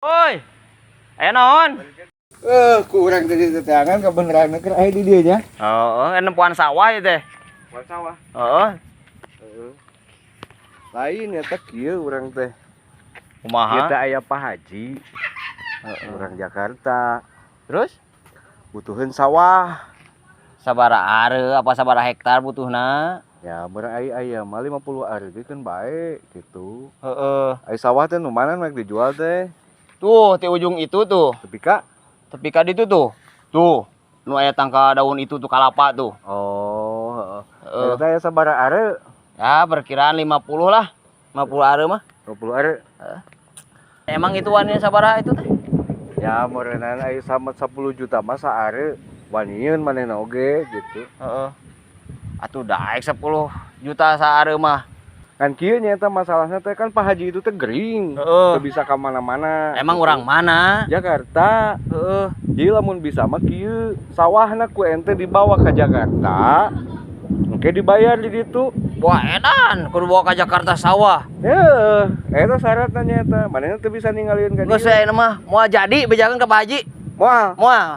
Oi, ayo non. Kurang tadi tetangan kebenaran keur aya di dieu nya. Oh, nempuan sawah ya teh. Buat sawah. Oh, Lain eta kieu urang teh. kumaha? Kita aya Pak Haji. Urang Jakarta. Terus Butuhin sawah. sabaraha are apa sabaraha hektar butuhna? Ya berai aya mah 50 are ge kan bae gitu. Heeh. Ai sawah teh nu mana rek dijual teh? Tuh, di ujung itu tuh. Tepi ka? Tepi ka ditu tuh. Tuh, nu aya tangka daun itu tuh kalapa tuh. Oh, heeh. Heeh. Eta aya sabaraha are? Ya, perkiraan 50 lah. 50 are mah. 20 are. Emang itu waninya sabaraha itu teh? Ya morenan aya sama 10 juta mah saare. Wanieun manehna oge gitu. Heeh. Atuh daek 10 juta saare mah. Kan kieu nya eta masalahna teh kan Pak Haji itu teh gering. Heeh. Teu bisa ka mana-mana. Emang gitu. orang mana? Jakarta. Heeh. Jadi lamun bisa mah kieu sawahna ku ente dibawa ke Jakarta. Oke dibayar di ditu. Wah, edan kudu bawa ka Jakarta sawah. Heuh, eta syaratna nya eta. Manehna teu bisa ninggalieun ka Geus dieu. saya mah moal jadi bejakeun ka Pak Haji. Moal. Moal.